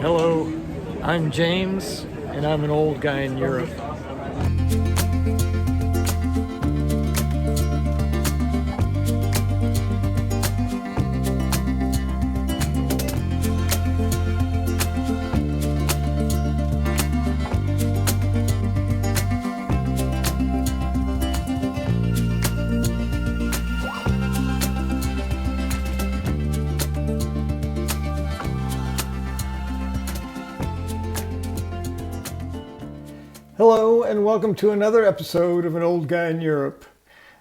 Hello, I'm James, and I'm an old guy in Europe. Hello, and welcome to another episode of An Old Guy in Europe.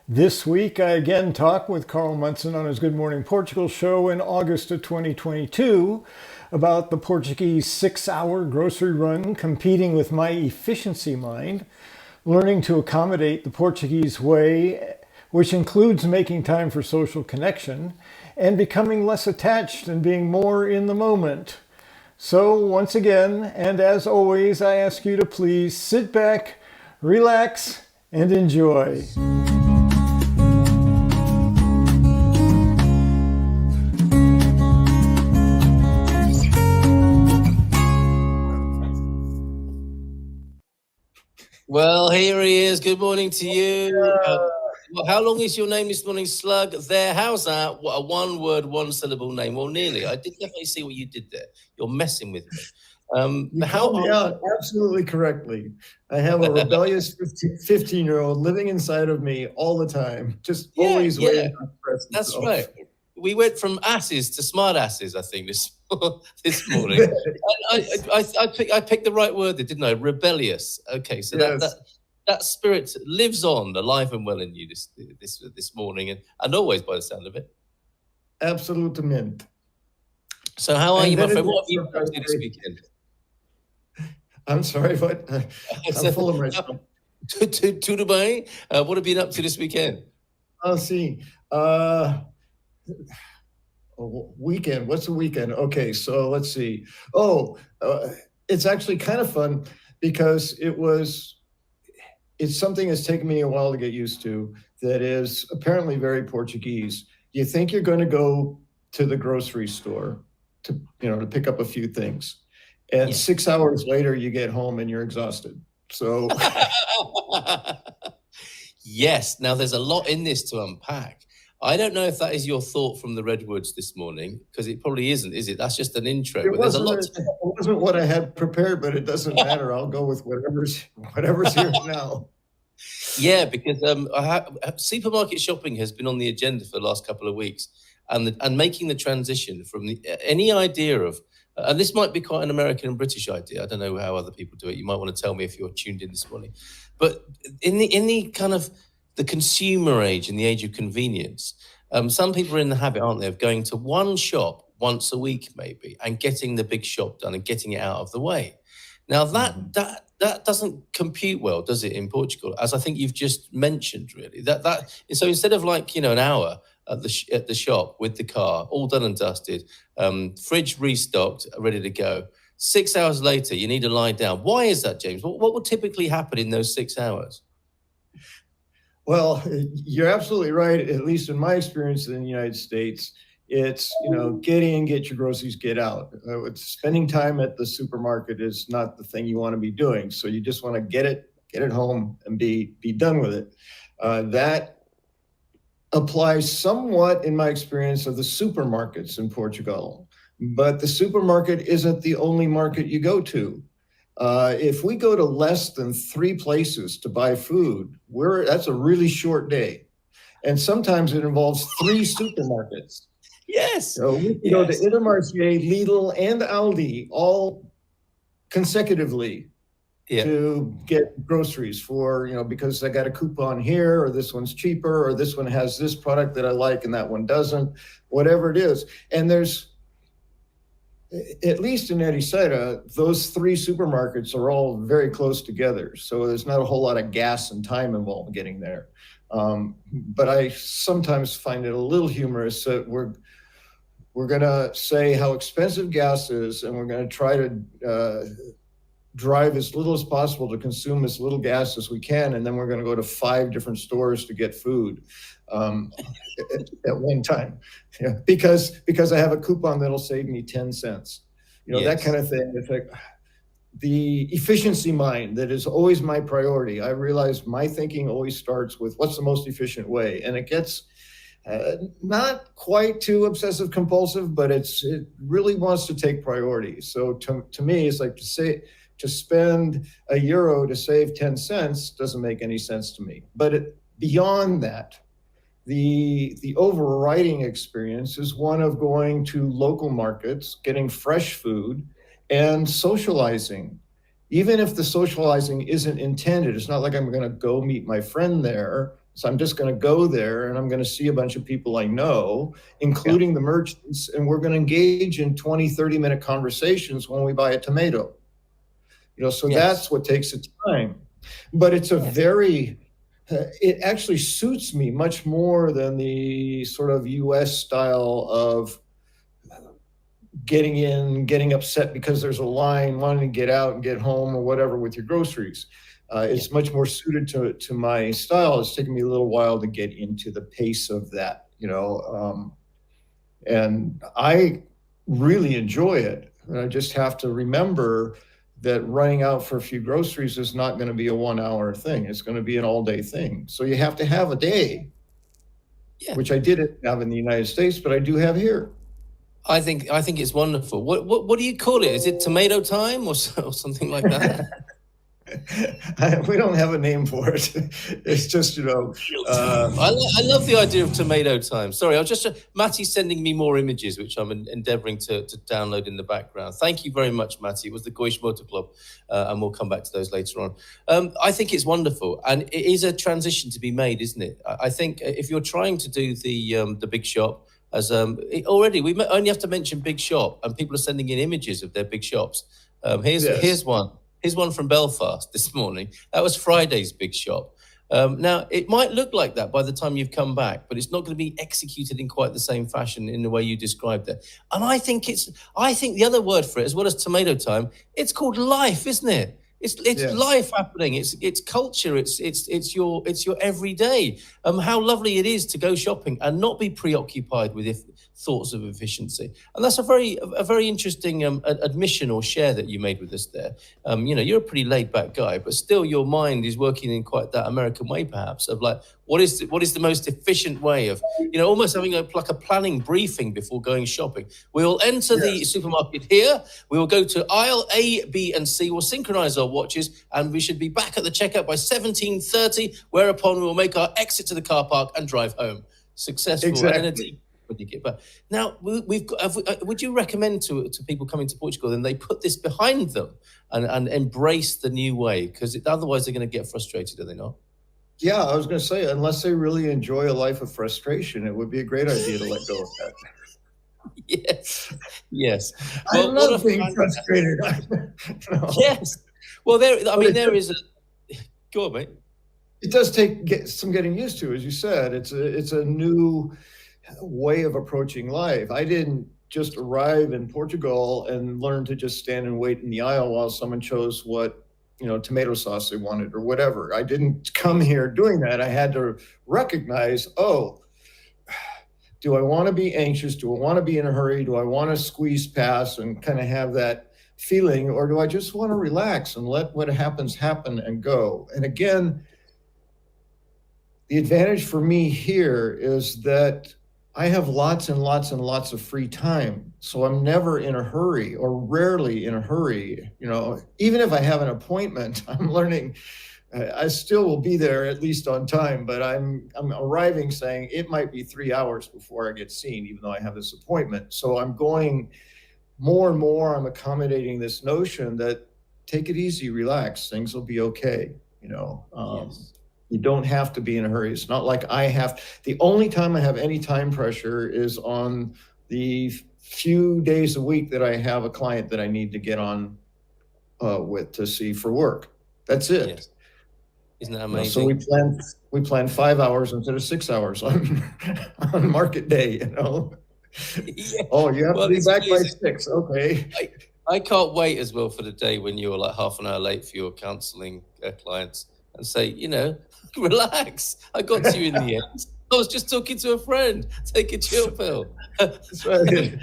This week, I again talk with Carl Munson on his Good Morning Portugal Show in August of 2022 about the Portuguese 6-hour grocery run competing with my efficiency mind, learning to accommodate the Portuguese way, which includes making time for social connection, and becoming less attached and being more in the moment. So once again, and as always, I ask you to please sit back, relax, and enjoy. Well, here he is. Good morning to you. How long is your name this morning, Slug? There, how's that? What a one-word, one-syllable name. Well, nearly. I did definitely see what you did there. You're messing with me. You called me out absolutely correctly. I have a rebellious 15-year-old living inside of me all the time, just always waiting to express himself. That's right. We went from asses to smart asses, I think, this morning. I picked the right word there, didn't I? Rebellious. Okay, so Yes. that spirit lives on, alive and well in you this morning, and always by the sound of it. Absolutamente. So how are you, my friend? What have you been up to this weekend? I'm sorry, what? I'm full of myself. Tudo bem? What have you been up to this weekend? I'll see. Weekend. What's a weekend? Okay, so let's see. It's actually kind of fun because it's something that's taken me a while to get used to that is apparently very Portuguese. You think you're going to go to the grocery store to pick up a few things. And 6 hours later, you get home and you're exhausted. So, yes. Now, there's a lot in this to unpack. I don't know if that is your thought from the Redwoods this morning, because it probably isn't, is it? That's just an intro. It wasn't what I had prepared, but it doesn't matter. I'll go with whatever's here now. Yeah, because supermarket shopping has been on the agenda for the last couple of weeks, and making the transition from any idea of, and this might be quite an American and British idea. I don't know how other people do it. You might want to tell me if you're tuned in this morning. But in the kind of the consumer age, in the age of convenience, some people are in the habit, aren't they, of going to one shop once a week maybe and getting the big shop done and getting it out of the way. Now that doesn't compute well, does it, in Portugal? As I think you've just mentioned, really. So instead of an hour at the shop with the car, all done and dusted, fridge restocked, ready to go, 6 hours later, you need to lie down. Why is that, James? What would typically happen in those 6 hours? Well, you're absolutely right. At least in my experience in the United States, it's, get in, get your groceries, get out. Spending time at the supermarket is not the thing you want to be doing. So you just want to get it home and be done with it. That applies somewhat in my experience of the supermarkets in Portugal, but the supermarket isn't the only market you go to. If we go to less than 3 places to buy food, that's a really short day. And sometimes it involves 3 supermarkets. Yes. So we can go to Intermarché, Lidl, and Aldi all consecutively to get groceries for, because I got a coupon here, or this one's cheaper, or this one has this product that I like and that one doesn't, whatever it is. And there's, at least in Ericeira, those 3 supermarkets are all very close together. So there's not a whole lot of gas and time involved getting there. But I sometimes find it a little humorous that we're going to say how expensive gas is, and we're going to try to drive as little as possible to consume as little gas as we can, and then we're going to go to 5 different stores to get food at one time, because I have a coupon that'll save me 10 cents. that kind of thing. It's like the efficiency mind that is always my priority. I realize my thinking always starts with what's the most efficient way, and it gets not quite too obsessive compulsive, but it really wants to take priority. So to me, it's like to spend €1 to save 10 cents doesn't make any sense to me. But beyond that, the overriding experience is one of going to local markets, getting fresh food, and socializing. Even if the socializing isn't intended, it's not like I'm going to go meet my friend there. So I'm just going to go there and I'm going to see a bunch of people I know, including the merchants, and we're going to engage in 20, 30-minute conversations when we buy a tomato. So that's what takes the time. But it's a it actually suits me much more than the sort of US style of getting in, getting upset because there's a line, wanting to get out and get home or whatever with your groceries. It's much more suited to my style. It's taken me a little while to get into the pace of that, and I really enjoy it. And I just have to remember that running out for a few groceries is not going to be a 1-hour thing. It's going to be an all-day thing. So you have to have a day, which I didn't have in the United States, but I do have here. I think it's wonderful. What do you call it? Is it tomato time or something like that? We don't have a name for it. It's just, I love the idea of tomato time. Sorry, I was just Matty's sending me more images, which I'm endeavoring to download in the background. Thank you very much, Matty. It was the Goish Motor Club, and we'll come back to those later on. I think it's wonderful, and it is a transition to be made, isn't it? I think if you're trying to do the big shop, as already we only have to mention big shop, and people are sending in images of their big shops. Here's one. Here's one from Belfast this morning. That was Friday's big shop. Now, it might look like that by the time you've come back, but it's not going to be executed in quite the same fashion in the way you described it. And I think the other word for it, as well as tomato time, it's called life, isn't it? It's life happening. It's culture. It's your everyday. How lovely it is to go shopping and not be preoccupied with thoughts of efficiency. And that's a very interesting admission or share that you made with us there. You're a pretty laid back guy, but still your mind is working in quite that American way, perhaps, of like, what is the most efficient way of, almost having a planning briefing before going shopping. We will enter the supermarket here. We will go to aisle A, B, and C. We'll synchronize our watches, and we should be back at the checkout by 17:30, whereupon we will make our exit to the car park and drive home. Successful. Exactly. When you get back. Now, would you recommend to people coming to Portugal, then they put this behind them and embrace the new way? Because otherwise they're going to get frustrated, are they not? Yeah, I was going to say, unless they really enjoy a life of frustration, it would be a great idea to let go of that. Yes. Well, I love being frustrated. No. Yes. Well, there is a... Go on, mate. It does take some getting used to, as you said. It's a new way of approaching life. I didn't just arrive in Portugal and learn to just stand and wait in the aisle while someone chose what tomato sauce they wanted or whatever. I didn't come here doing that. I had to recognize, do I want to be anxious? Do I want to be in a hurry? Do I want to squeeze past and kind of have that feeling? Or do I just want to relax and let what happens happen and go? And again, the advantage for me here is that I have lots and lots and lots of free time. So I'm never in a hurry, or rarely in a hurry. Even if I have an appointment, I'm learning, I still will be there at least on time, but I'm arriving saying it might be 3 hours before I get seen, even though I have this appointment. So I'm going more and more, I'm accommodating this notion that take it easy, relax, things will be okay. Yes. You don't have to be in a hurry. It's not like the only time I have any time pressure is on the few days a week that I have a client that I need to get on with to see for work. That's it. Yes. Isn't that amazing? So we plan 5 hours instead of 6 hours on market day, Yeah. Oh, you have to be back by 6. Okay. I can't wait as well for the day when you're like half an hour late for your counseling clients and say, relax. I got to you in the end. I was just talking to a friend. Take a chill pill. That's right.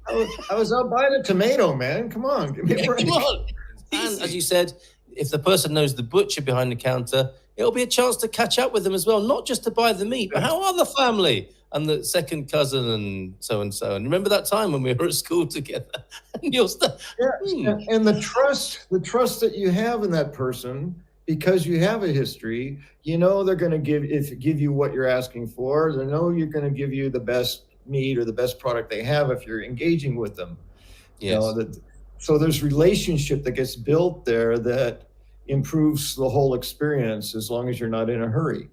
I was out buying a tomato, man. Come on, give me a break. Come on. And as you said, if the person knows the butcher behind the counter, it'll be a chance to catch up with them as well, not just to buy the meat, but how are the family and the second cousin and so and so. And remember that time when we were at school together and your stuff. Yeah, and the trust that you have in that person, because you have a history, you know they're going to give you what you're asking for. They know you're going to give you the best meat or the best product they have if you're engaging with them. Yes. You know, so there's relationship that gets built there that improves the whole experience as long as you're not in a hurry.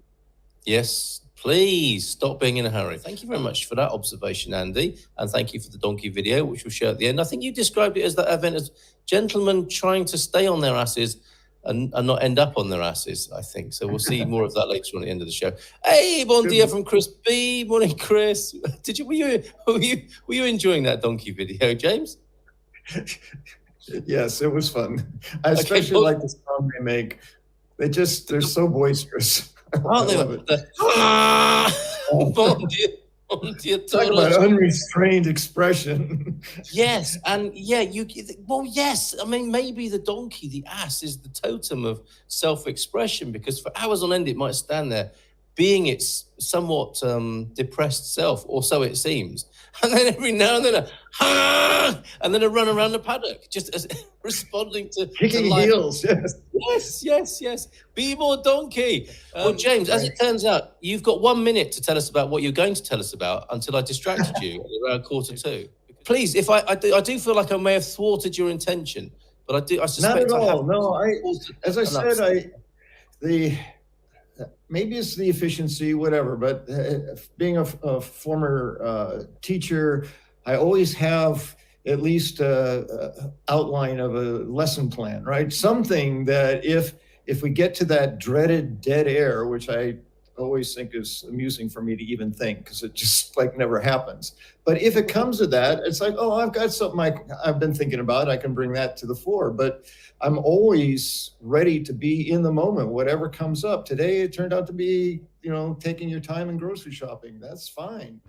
Yes, please stop being in a hurry. Thank you very much for that observation, Andy. And thank you for the donkey video, which we'll show at the end. I think you described it as that event as gentlemen trying to stay on their asses and not end up on their asses, I think. So we'll see more of that later on at the end of the show. Hey, bon dia from Chris B. Morning, Chris. Were you enjoying that donkey video, James? Yes, it was fun. I especially like the sound they make. They're so boisterous. Aren't they? Talk about unrestrained expression. Yes, and yes. I mean, maybe the donkey, the ass, is the totem of self-expression, because for hours on end it might stand there being its somewhat depressed self, or so it seems. And then every now and then and then a run around the paddock, just responding to kicking heels. Yes. Be more donkey. Well, James, as it turns out, you've got 1 minute to tell us about what you're going to tell us about until I distracted you at around 1:45. Please, if I do feel like I may have thwarted your intention, but I suspect not at all. Maybe it's the efficiency, whatever, but being a former teacher, I always have at least a outline of a lesson plan, right? Something that if we get to that dreaded dead air, which I always think is amusing for me to even think, because it just never happens. But if it comes to that, it's like, oh, I've got something I've been thinking about. I can bring that to the fore. But I'm always ready to be in the moment, whatever comes up. Today, it turned out to be, taking your time and grocery shopping. That's fine.